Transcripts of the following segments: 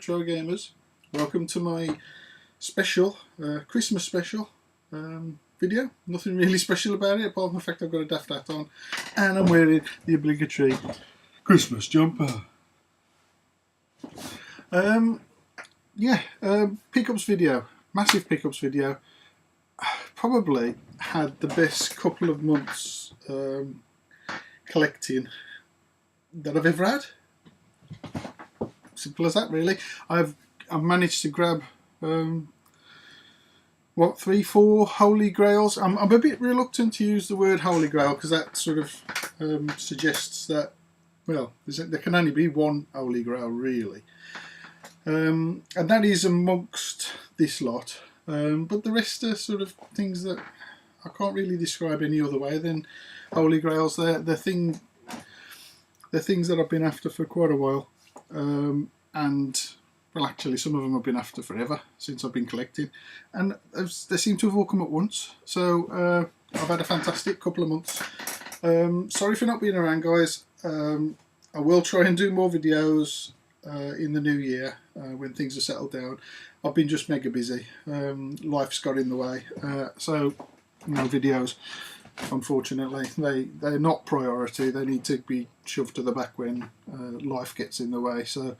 retro gamers. Welcome to my special Christmas special video. Nothing really special about it apart from the fact I've got a daft hat on and I'm wearing the obligatory Christmas jumper. Pickups video, massive pickups video. Probably had the best couple of months collecting that I've ever had. Simple as that, really. I've managed to grab what, 3-4 holy grails. I'm a bit reluctant to use the word holy grail because that sort of suggests that, well, there can only be one holy grail really, and that is amongst this lot. But the rest are sort of things that I can't really describe any other way than holy grails. They're things that I've been after for quite a while. And well, actually some of them I've been after forever since I've been collecting, and they seem to have all come at once. So I've had a fantastic couple of months. Sorry for not being around, guys. I will try and do more videos in the new year when things are settled down. I've been just mega busy. Life's got in the way, so no videos. Unfortunately, they're not priority. They need to be shoved to the back when life gets in the way. So,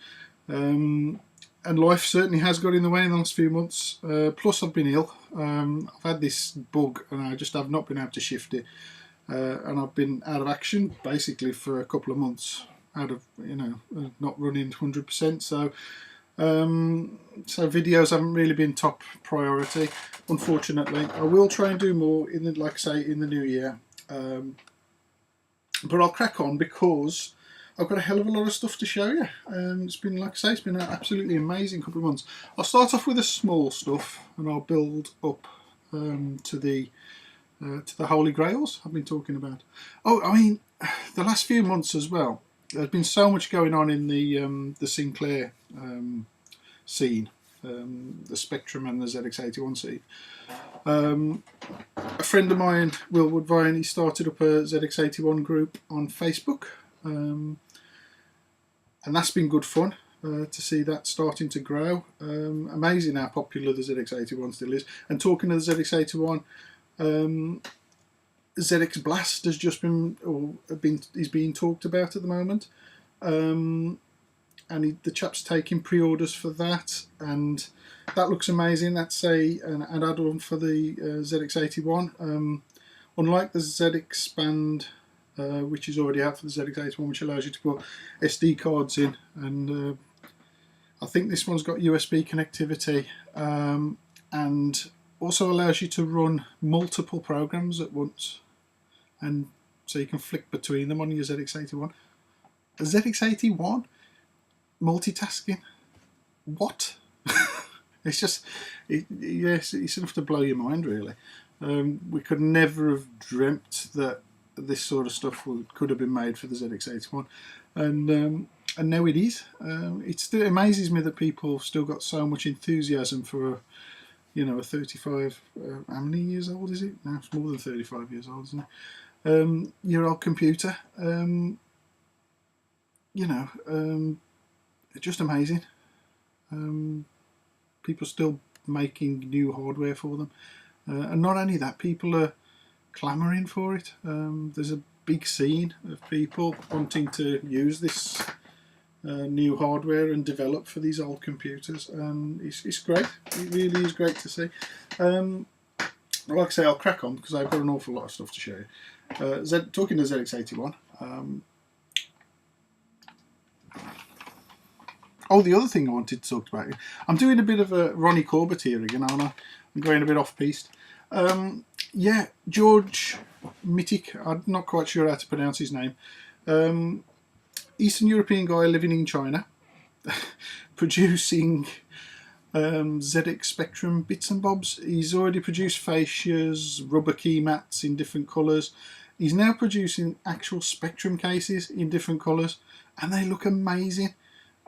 and life certainly has got in the way in the last few months. Plus, I've been ill. I've had this bug, and I just have not been able to shift it. And I've been out of action basically for a couple of months. Out of not running 100%. So. So videos haven't really been top priority, unfortunately. I will try and do more in the, like I say, in the new year, but I'll crack on because I've got a hell of a lot of stuff to show you. It's been, like I say, it's been an absolutely amazing couple of months. I'll start off with the small stuff and I'll build up to the holy grails I've been talking about. Oh, I mean, the last few months as well. There's been so much going on in the Sinclair scene, the Spectrum and the ZX81 scene. A friend of mine, Will Woodvine, he started up a ZX81 group on Facebook, and that's been good fun to see that starting to grow. Amazing how popular the ZX81 still is. And talking of the ZX81, ZX Blast has just is being talked about at the moment, and the chap's taking pre-orders for that, and that looks amazing. That's an add-on for the ZX81. Unlike the ZX which is already out for the ZX81, which allows you to put SD cards in, and I think this one's got USB connectivity, and also allows you to run multiple programs at once, and so you can flick between them on your ZX81. A ZX81 multitasking? What? It's just, yes, it's enough to blow your mind, really. We could never have dreamt that this sort of stuff could have been made for the ZX81, and now it is. It still amazes me that people still got so much enthusiasm for a 35, how many years old is it? No, it's more than 35 years old, isn't it? Year old computer. Just amazing. People still making new hardware for them. And not only that, people are clamouring for it. There's a big scene of people wanting to use this new hardware and develop for these old computers, and it's great. It really is great to see. Like I say, I'll crack on because I've got an awful lot of stuff to show you. Talking to ZX81. The other thing I wanted to talk about, I'm doing a bit of a Ronnie Corbett here again, aren't I? I'm going a bit off-piste. Yeah, George Mittig, I'm not quite sure how to pronounce his name. Eastern European guy living in China, producing ZX Spectrum bits and bobs. He's already produced fascias, rubber key mats in different colours. He's now producing actual Spectrum cases in different colours, and they look amazing.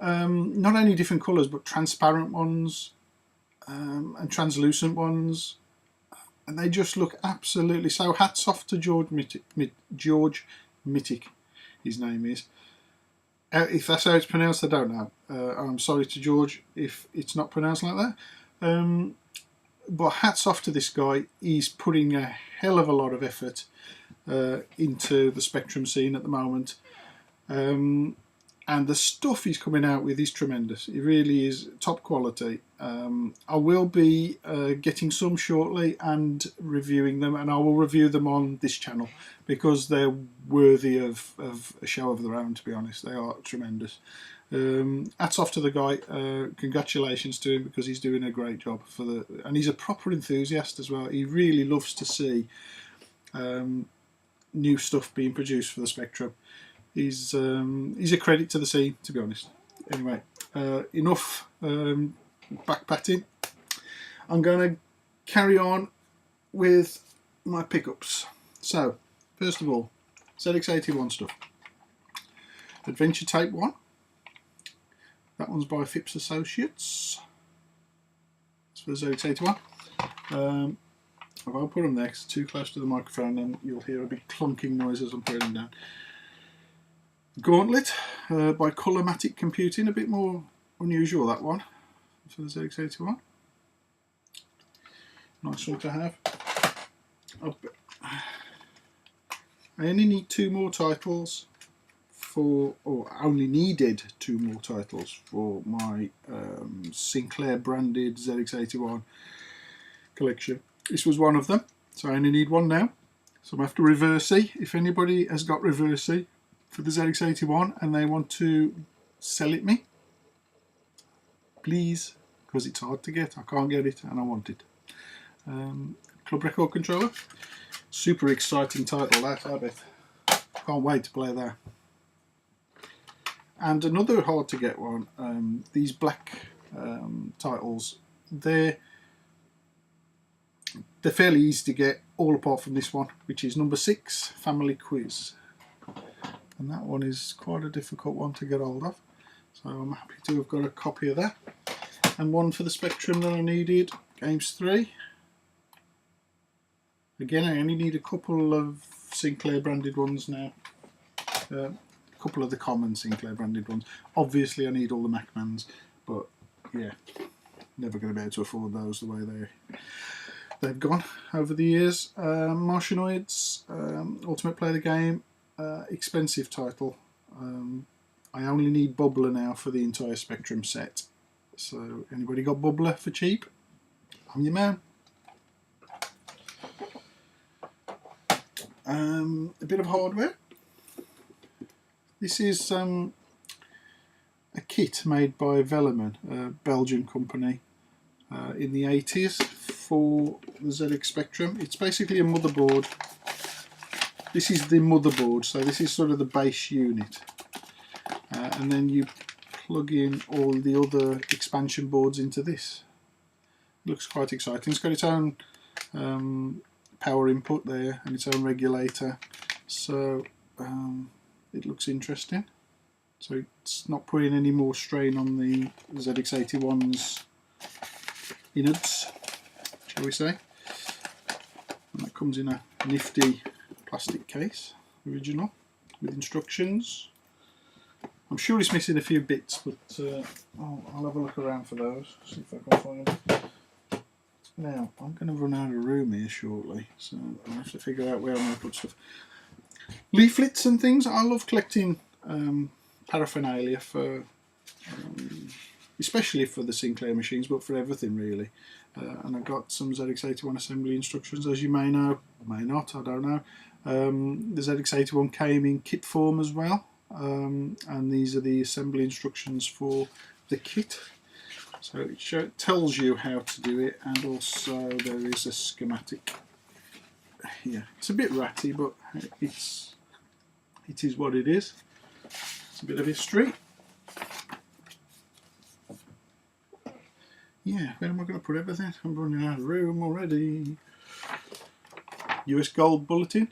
Not only different colours, but transparent ones and translucent ones, and they just look absolutely so. Hats off to George Mittig, his name is. If that's how it's pronounced, I don't know. I'm sorry to George if it's not pronounced like that. But hats off to this guy. He's putting a hell of a lot of effort into the Spectrum scene at the moment. And the stuff he's coming out with is tremendous. It really is top quality. I will be getting some shortly and reviewing them, and I will review them on this channel because they're worthy of a show of their own, to be honest. They are tremendous. Hats off to the guy. Congratulations to him, because he's doing a great job and he's a proper enthusiast as well. He really loves to see new stuff being produced for the Spectrum. He's a credit to the scene, to be honest. Anyway, enough backpatting. I'm going to carry on with my pickups. So, first of all, ZX81 stuff. Adventure Tape 1. That one's by Phipps Associates. It's for the ZX81. I won't put them there because it's too close to the microphone and you'll hear a big clunking noise as I'm putting them down. Gauntlet by Colormatic Computing, a bit more unusual, that one, for the ZX81. Nice one to have. I only need 2 more titles or only needed 2 more titles for my Sinclair branded ZX81 collection. This was one of them, so I only need 1 now. So I'm going to have to reverse see. If anybody has got reverse see for the ZX81 and they want to sell it me, please, because it's hard to get. I can't get it and I want it. Club Record Controller. Super exciting title that, I bet. Can't wait to play that. And another hard to get one, these black titles, they're fairly easy to get, all apart from this one, which is number 6, Family Quiz. And that one is quite a difficult one to get hold of. So I'm happy to have got a copy of that. And one for the Spectrum that I needed, Games 3. Again, I only need a couple of Sinclair branded ones now. A couple of the common Sinclair branded ones. Obviously I need all the Macmans, but yeah, never going to be able to afford those the way they've gone over the years. Martianoids, Ultimate Play the Game, expensive title. I only need Bubbler now for the entire Spectrum set. So anybody got Bubbler for cheap? I'm your man. A bit of hardware. This is a kit made by Velleman, a Belgian company, in the 80s for the ZX Spectrum. It's basically a motherboard. This is the motherboard, so this is sort of the base unit. And then you plug in all the other expansion boards into this. It looks quite exciting. It's got its own power input there and its own regulator, so it looks interesting. So it's not putting any more strain on the ZX81's innards, shall we say. And that comes in a nifty plastic case, original, with instructions. I'm sure it's missing a few bits, but I'll have a look around for those, see if I can find them. Now, I'm going to run out of room here shortly, so I'll have to figure out where I'm going to put stuff. Leaflets and things. I love collecting paraphernalia for, especially for the Sinclair machines, but for everything really. And I've got some ZX81 assembly instructions, as you may know, or may not, I don't know. The ZX81 came in kit form as well, and these are the assembly instructions for the kit. So it tells you how to do it, and also there is a schematic here. It's a bit ratty, but it is what it is. It's a bit of history. Yeah, where am I going to put everything? I'm running out of room already. US Gold Bulletin.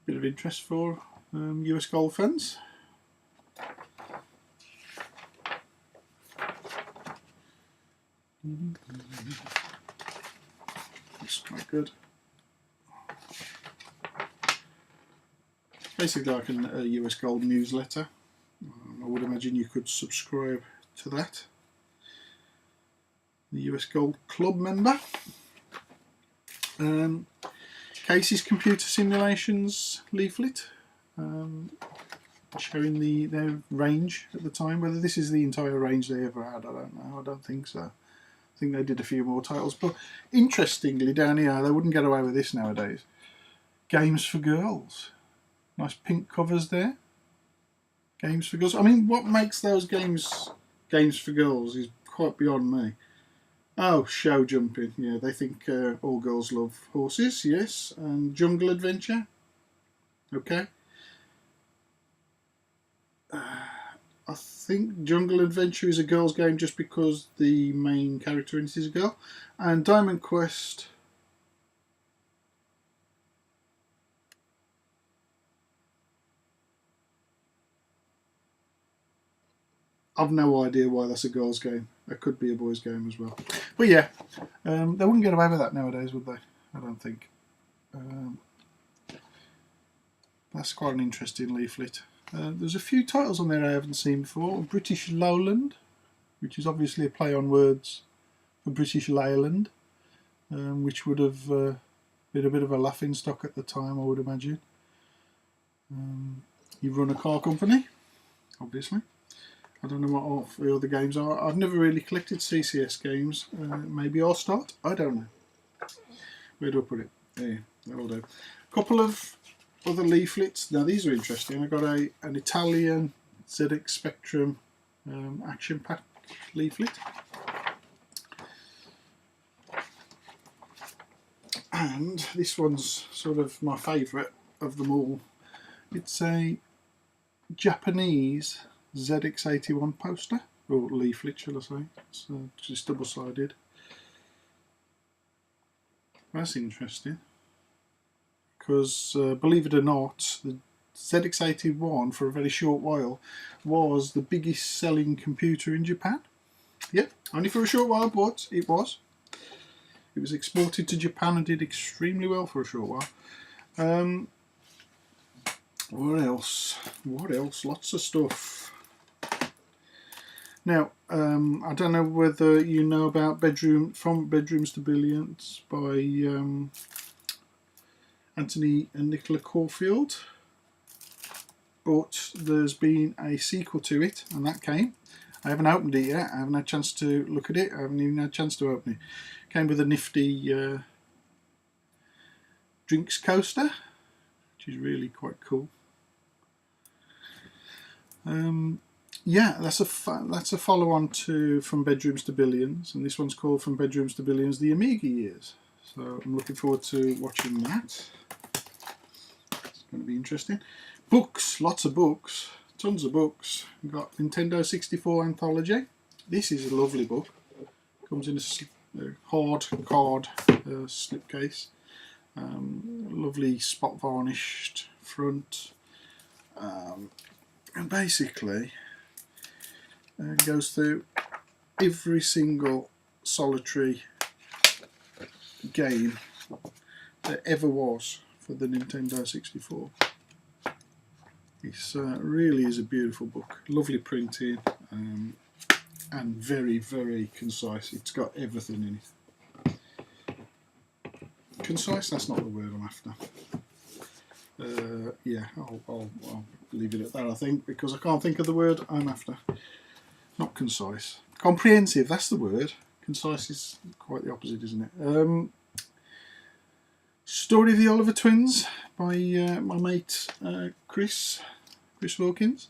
Bit of interest for US Gold fans. That's quite good. Basically like a US Gold newsletter. I would imagine you could subscribe to that. The US Gold Club member. Casey's Computer Simulations leaflet, showing their range at the time. Whether this is the entire range they ever had, I don't know. I don't think so. I think they did a few more titles. But interestingly, down here, they wouldn't get away with this nowadays. Games for Girls. Nice pink covers there. Games for Girls. I mean, what makes those games for girls is quite beyond me. Oh, show jumping. Yeah, they think all girls love horses, yes. And Jungle Adventure. Okay. I think Jungle Adventure is a girls' game just because the main character in it is a girl. And Diamond Quest. I've no idea why that's a girls' game. That could be a boys' game as well. But yeah, they wouldn't get away with that nowadays, would they? I don't think. That's quite an interesting leaflet. There's a few titles on there I haven't seen before. British Lowland, which is obviously a play on words for British Leyland, which would have been a bit of a laughing stock at the time, I would imagine. You run a car company, obviously. I don't know what all the other games are. I've never really collected CCS games. Maybe I'll start. I don't know. Where do I put it? There, that'll do. A couple of other leaflets. Now these are interesting. I got an Italian ZX Spectrum action pack leaflet. And this one's sort of my favourite of them all. It's a Japanese ZX81 poster, or leaflet shall I say. It's just double-sided. That's interesting, because believe it or not, the ZX81 for a very short while was the biggest selling computer in Japan. Yep, only for a short while, but it was. It was exported to Japan and did extremely well for a short while. What else? What else? Lots of stuff. Now, I don't know whether you know about From Bedrooms to Billions by Anthony and Nicola Caulfield, but there's been a sequel to it, and that came. I haven't opened it yet. I haven't had a chance to look at it. I haven't even had a chance to open it. Came with a nifty drinks coaster, which is really quite cool. Yeah, that's a follow-on to From Bedrooms to Billions, and this one's called From Bedrooms to Billions: The Amiga Years. So I'm looking forward to watching that. It's going to be interesting. Books, lots of books, tons of books. We've got Nintendo 64 Anthology. This is a lovely book. Comes in a hard card slipcase. Lovely spot varnished front, and basically goes through every single solitary game there ever was for the Nintendo 64. It really is a beautiful book, lovely printing, and very, very concise. It's got everything in it. Concise, that's not the word I'm after. Yeah, I'll leave it at that, I think, because I can't think of the word I'm after. Not concise. Comprehensive, that's the word. Concise is quite the opposite, isn't it? Story of the Oliver Twins by my mate Chris Wilkins.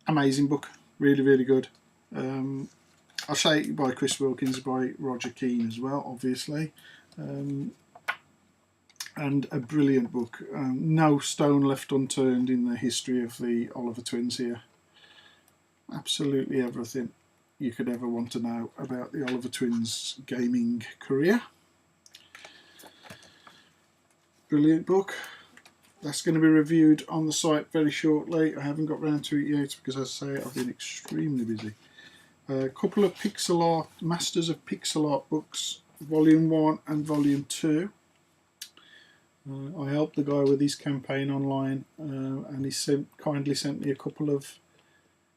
Amazing book, really, really good. I'll say by Chris Wilkins, by Roger Keane as well, obviously. And a brilliant book. No stone left unturned in the history of the Oliver Twins here. Absolutely everything you could ever want to know about the Oliver Twins gaming career. Brilliant book. That's going to be reviewed on the site very shortly. I haven't got round to it yet because, as I say, I've been extremely busy. A couple of pixel art, Masters of Pixel Art books, Volume 1 and Volume 2. I helped the guy with his campaign online, and he kindly sent me a couple of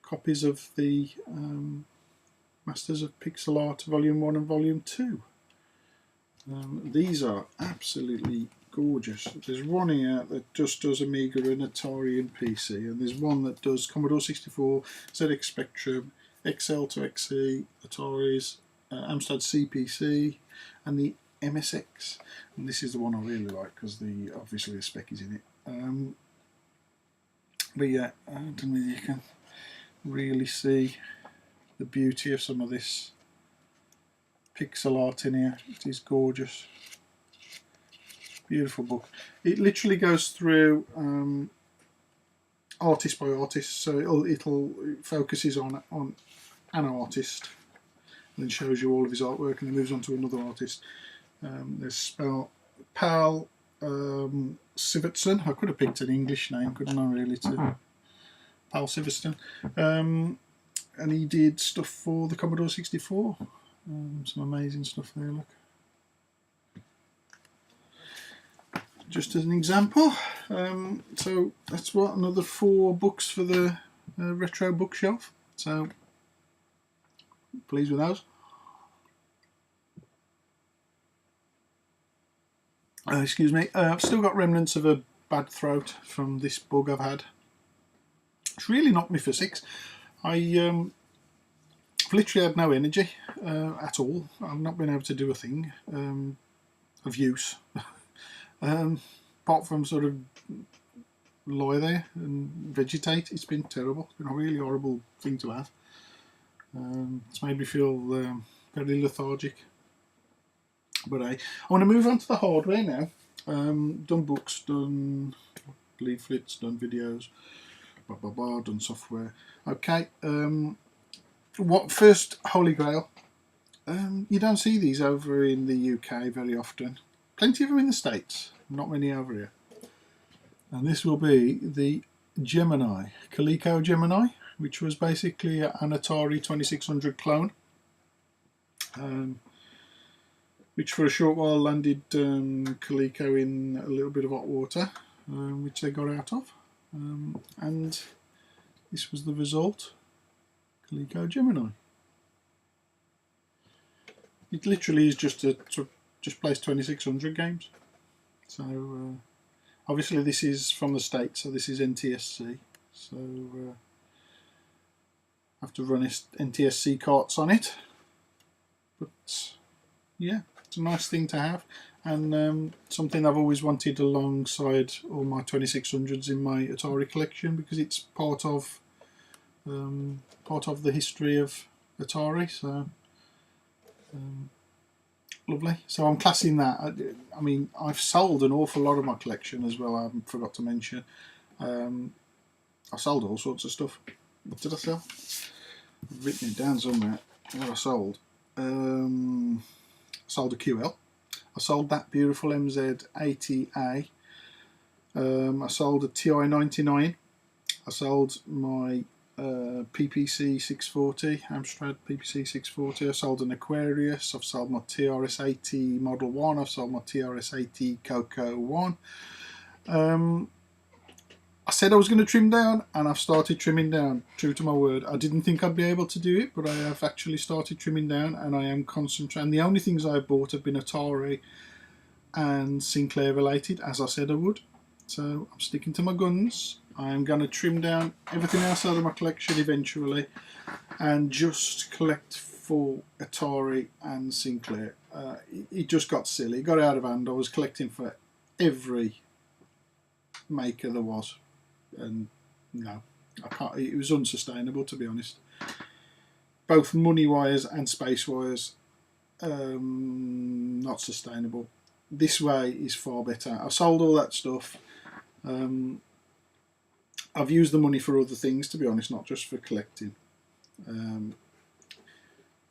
copies of the Masters of Pixel Art Volume 1 and Volume 2. These are absolutely gorgeous. There's one here that just does Amiga and Atari and PC, and there's one that does Commodore 64, ZX Spectrum, XL to XE, Ataris, Amstrad CPC, and the MSX. And this is the one I really like because obviously the spec is in it. But yeah, I don't know if you can really see the beauty of some of this pixel art in here. It is gorgeous. Beautiful book. It literally goes through artist by artist, so it focuses on an artist and then shows you all of his artwork, and then moves on to another artist. There's Pal Sivertson. I could have picked an English name, couldn't I, really, to Pal Sivertson. And he did stuff for the Commodore 64. Some amazing stuff there, look. Just as an example. So that's what, another 4 books for the retro bookshelf. So pleased with those. Excuse me. I've still got remnants of a bad throat from this bug I've had. It's really knocked me for 6. I've literally had no energy at all. I've not been able to do a thing of use. Apart from sort of lie there and vegetate. It's been terrible. It's been a really horrible thing to have. It's made me feel very lethargic. But I want to move on to the hardware now. Done books, done leaflets, done videos, done software. Okay, what first Holy Grail? You don't see these over in the UK very often. Plenty of them in the States, not many over here. And this will be the Gemini, Coleco Gemini, which was basically an Atari 2600 clone. Which for a short while landed Coleco in a little bit of hot water, which they got out of. And this was the result, Coleco Gemini. It literally is just plays 2600 games. So obviously this is from the States, so this is NTSC. So I have to run NTSC carts on it. But yeah, it's a nice thing to have, and something I've always wanted alongside all my 2600s in my Atari collection, because it's part of the history of Atari. So lovely. So I'm classing that. I mean, I've sold an awful lot of my collection as well. I haven't forgot to mention. I sold all sorts of stuff. What did I sell? I've written it down somewhere. What I sold. Sold a QL. I sold that beautiful MZ80A. I sold a TI-99. I sold my PPC 640, Amstrad PPC 640. I sold an Aquarius. I've sold my TRS-80 Model 1. I've sold my TRS-80 Coco 1. I said I was going to trim down, and I've started trimming down, true to my word. I didn't think I'd be able to do it, but I have actually started trimming down, and I am concentrating. The only things I've bought have been Atari and Sinclair related, as I said I would. So I'm sticking to my guns. I am going to trim down everything else out of my collection eventually, and just collect for Atari and Sinclair. It just got silly. It got out of hand. I was collecting for every maker there was. And no, I can't. It was unsustainable, to be honest. Both money wise and space wise, not sustainable. This way is far better. I sold all that stuff. I've used the money for other things, to be honest, not just for collecting.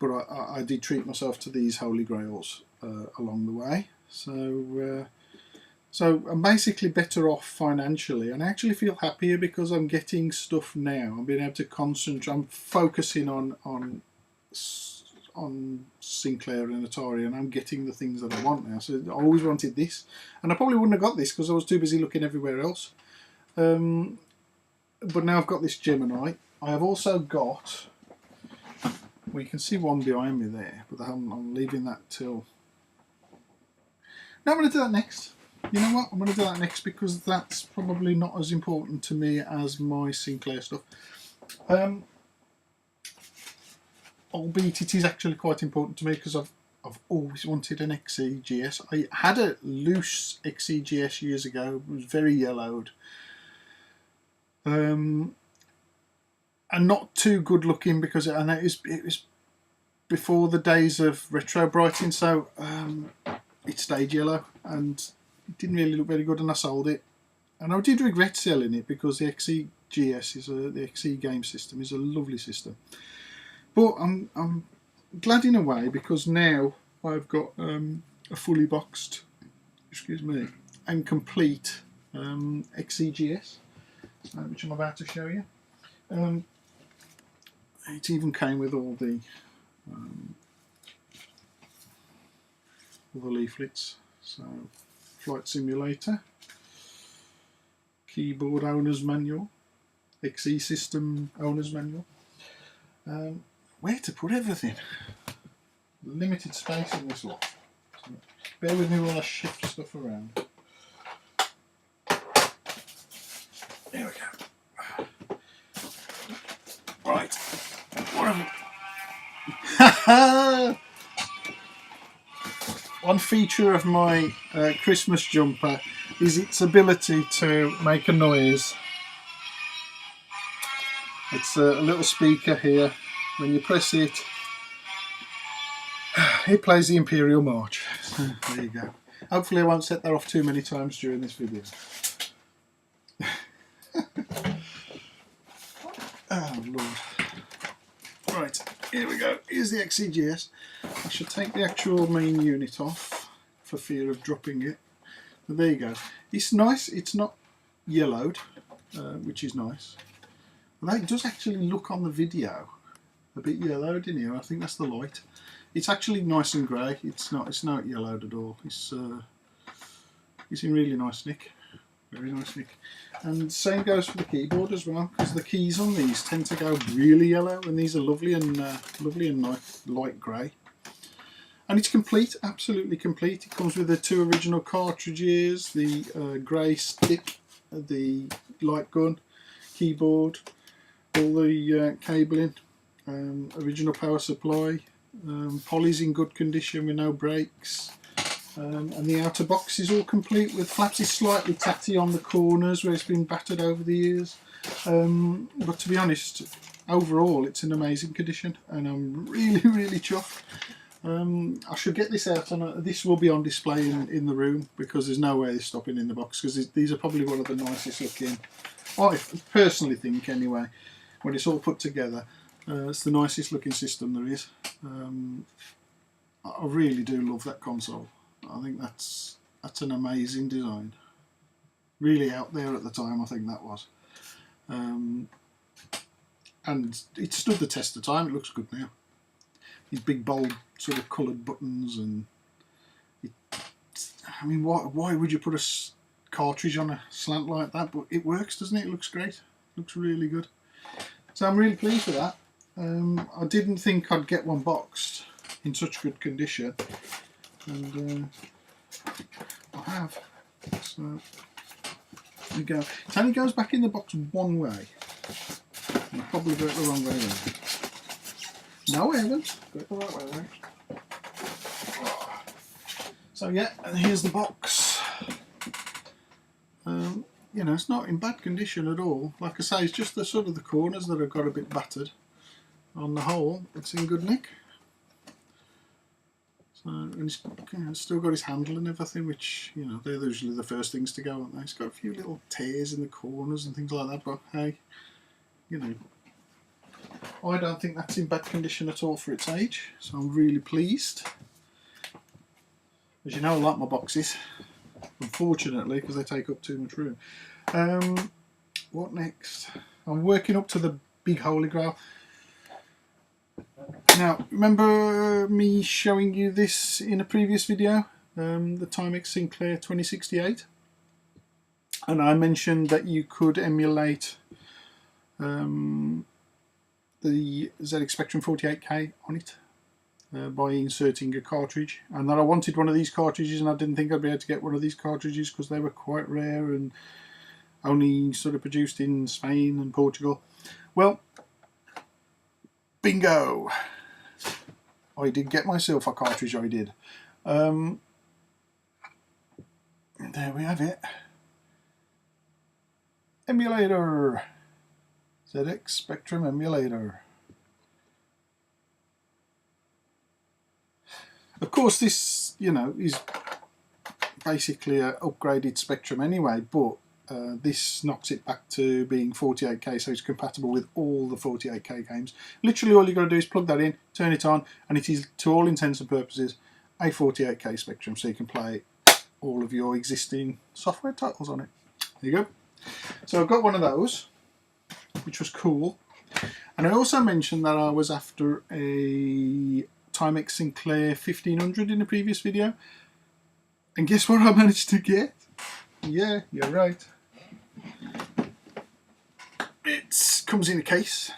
But I did treat myself to these holy grails along the way. So I'm basically better off financially, and I actually feel happier because I'm getting stuff now. I'm being able to concentrate. I'm focusing on on Sinclair and Atari, and I'm getting the things that I want now. So I always wanted this, and I probably wouldn't have got this because I was too busy looking everywhere else. But now I've got this Gemini. I have also got, well, you can see one behind me there, but I'm leaving that till... No, I'm going to do that next. You know what? I'm going to do that next because that's probably not as important to me as my Sinclair stuff. Albeit it is actually quite important to me because I've always wanted an XEGS. I had a loose XEGS years ago. It was very yellowed. And not too good looking because it was before the days of retro brighting, so it stayed yellow and it didn't really look very good, and I sold it. And I did regret selling it because the XEGS the XE game system is a lovely system. But I'm glad in a way because now I've got a fully boxed, excuse me, and complete XEGS, which I'm about to show you. It even came with all the leaflets. So, flight simulator, keyboard owner's manual, XE system owner's manual. Where to put everything? Limited space in this lot. So bear with me while I shift stuff around. There we go. Right. What have we... One feature of my Christmas jumper is its ability to make a noise. It's a little speaker here. When you press it, it plays the Imperial March. So there you go. Hopefully I won't set that off too many times during this video. Oh Lord. Right, here we go. Here's the XEGS. I should take the actual main unit off for fear of dropping it. But there you go. It's nice. It's not yellowed, which is nice. Although it does actually look on the video a bit yellowed in here. I think that's the light. It's actually nice and grey. It's not yellowed at all. It's in really nice nick. Very nice nick. And same goes for the keyboard as well, because the keys on these tend to go really yellow, and these are lovely and nice, light grey. And it's complete, absolutely complete. It comes with the 2 original cartridges, the grey stick, the light gun, keyboard, all the cabling, original power supply, poly's in good condition with no breaks. And the outer box is all complete with flaps. It's slightly tatty on the corners where it's been battered over the years, but to be honest, overall it's in amazing condition, and I'm really chuffed. I should get this out, and this will be on display in the room because there's no way they're stopping in the box, because these are probably one of the nicest looking, I personally think anyway, when it's all put together, it's the nicest looking system there is. I really do love that console. I think that's an amazing design. Really out there at the time, I think that was. And it stood the test of time. It looks good now. These big bold sort of coloured buttons, and I mean, why would you put a cartridge on a slant like that? But it works, doesn't it? It looks great. It looks really good. So I'm really pleased with that. I didn't think I'd get one boxed in such good condition, and I have. So there you go. It only goes back in the box one way. I probably got it the wrong way around. No, I haven't. Got it the right way around. So yeah, and here's the box. You know, it's not in bad condition at all. Like I say, it's just the sort of the corners that have got a bit battered. On the whole, it's in good nick. So, and it's still got his handle and everything, which, you know, they're usually the first things to go, aren't they? It's got a few little tears in the corners and things like that, but hey, you know, I don't think that's in bad condition at all for its age, so I'm really pleased. As you know, I like my boxes, unfortunately, because they take up too much room. What next? I'm working up to the big Holy Grail. Now, remember me showing you this in a previous video, the Timex Sinclair 2068, and I mentioned that you could emulate the ZX Spectrum 48K on it by inserting a cartridge, and that I wanted one of these cartridges, and I didn't think I'd be able to get one of these cartridges because they were quite rare and only sort of produced in Spain and Portugal. Well, bingo! I did get myself a cartridge, I did. There we have it. Emulator. ZX Spectrum emulator. Of course this, you know, is basically an upgraded Spectrum anyway, but this knocks it back to being 48K, so it's compatible with all the 48K games. Literally all you've got to do is plug that in, turn it on, and it is, to all intents and purposes, a 48K Spectrum, so you can play all of your existing software titles on it. There you go. So I've got one of those, which was cool. And I also mentioned that I was after a Timex Sinclair 1500 in a previous video. And guess what I managed to get? Yeah, you're right. It comes in a case.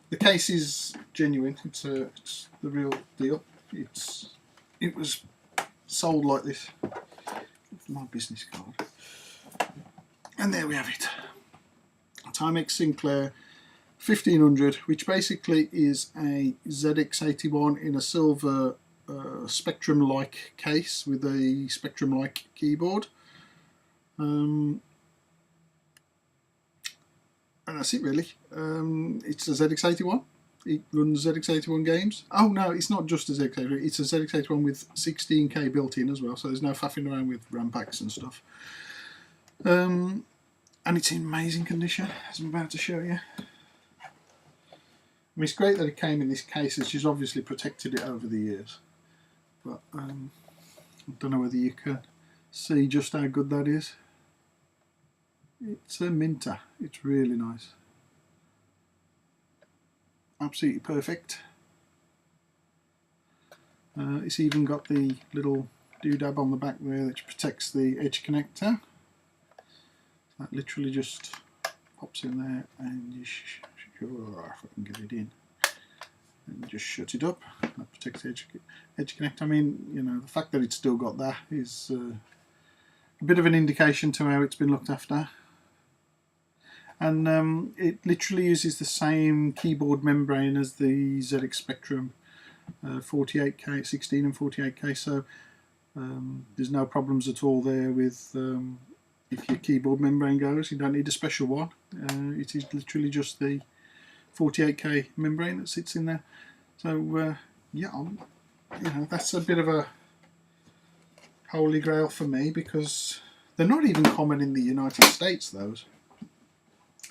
The case is genuine. It's the real deal. It was sold like this. My business card. And there we have it. Timex Sinclair 1500, which basically is a ZX81 in a silver Spectrum-like case with a Spectrum-like keyboard. And that's it really. It's a ZX81. It runs ZX81 games. Oh no, it's not just a ZX81, it's a ZX81 with 16K built in as well, so there's no faffing around with RAM packs and stuff. And it's in amazing condition, as I'm about to show you. I mean, it's great that it came in this case, as she's obviously protected it over the years. But I don't know whether you can see just how good that is. It's a minter. It's really nice. Absolutely perfect. It's even got the little doodad on the back there that protects the edge connector. That literally just pops in there and you if I can get it in, and just shut it up. That protects the edge connector. I mean, you know, the fact that it's still got that is a bit of an indication to how it's been looked after. And it literally uses the same keyboard membrane as the ZX Spectrum 48K, 16 and 48K, so there's no problems at all there with if your keyboard membrane goes. You don't need a special one. It is literally just the 48K membrane that sits in there. So yeah, you know, that's a bit of a holy grail for me, because they're not even common in the United States, those.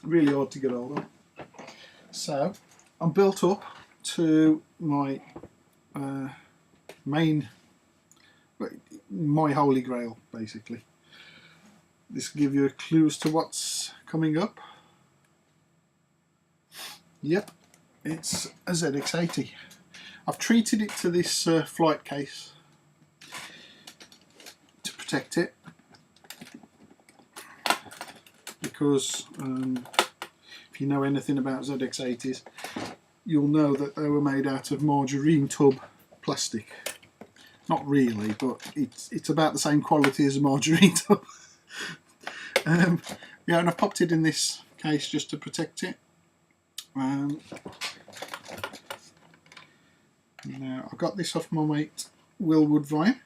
Really hard to get hold of. So I'm built up to my my holy grail, basically. This will give you a clue as to what's coming up. Yep, it's a ZX80. I've treated it to this flight case to protect it, because if you know anything about ZX80s, you'll know that they were made out of margarine tub plastic. Not really, but it's about the same quality as a margarine tub. Yeah, and I've popped it in this case just to protect it. Now, I got this off my mate Will Woodvine,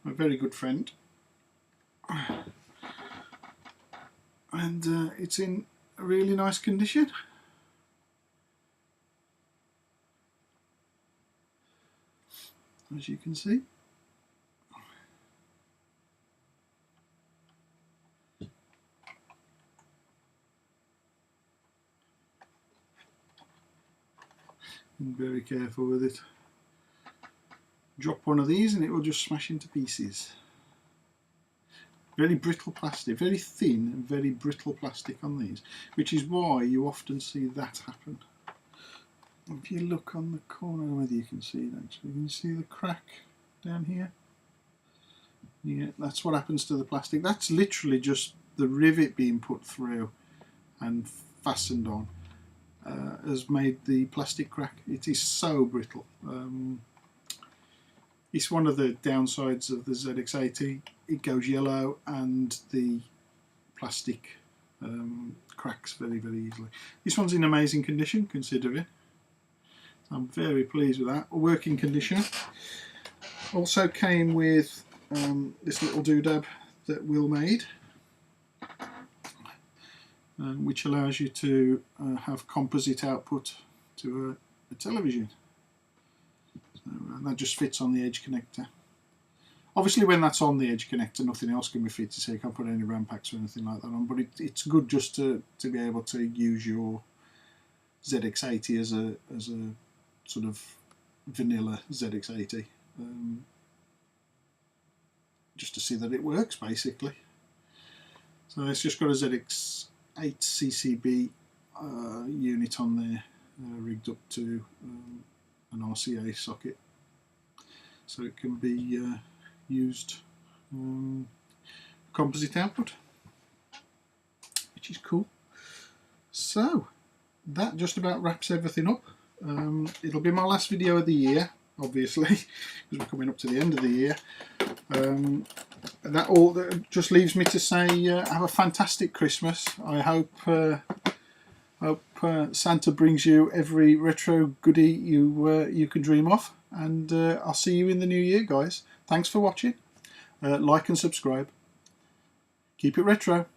a very good friend, and it's in a really nice condition. As you can see. And very careful with it. Drop one of these and it will just smash into pieces. Very brittle plastic, very thin and very brittle plastic on these, which is why you often see that happen. if you look on the corner, whether you can see it actually, can you see the crack down here? Yeah, that's what happens to the plastic. That's literally just the rivet being put through and fastened on has made the plastic crack. It is so brittle. It's one of the downsides of the ZX80. It goes yellow and the plastic cracks very, very easily. This one's in amazing condition considering. I'm very pleased with that. Working condition. Also came with this little doodad that Will made, which allows you to have composite output to a television. So that just fits on the edge connector. Obviously when that's on the edge connector, nothing else can be fitted, so you can't put any RAM packs or anything like that on, but it's good just to be able to use your ZX80 as a sort of vanilla ZX80, just to see that it works basically. So it's just got a ZX8 CCB unit on there, rigged up to an RCA socket, so it can be used composite output, which is cool. So that just about wraps everything up. It'll be my last video of the year, obviously, because we're coming up to the end of the year. And that all just leaves me to say have a fantastic Christmas. I hope Santa brings you every retro goodie you can dream of, and I'll see you in the new year, guys. Thanks for watching. Like and subscribe. Keep it retro.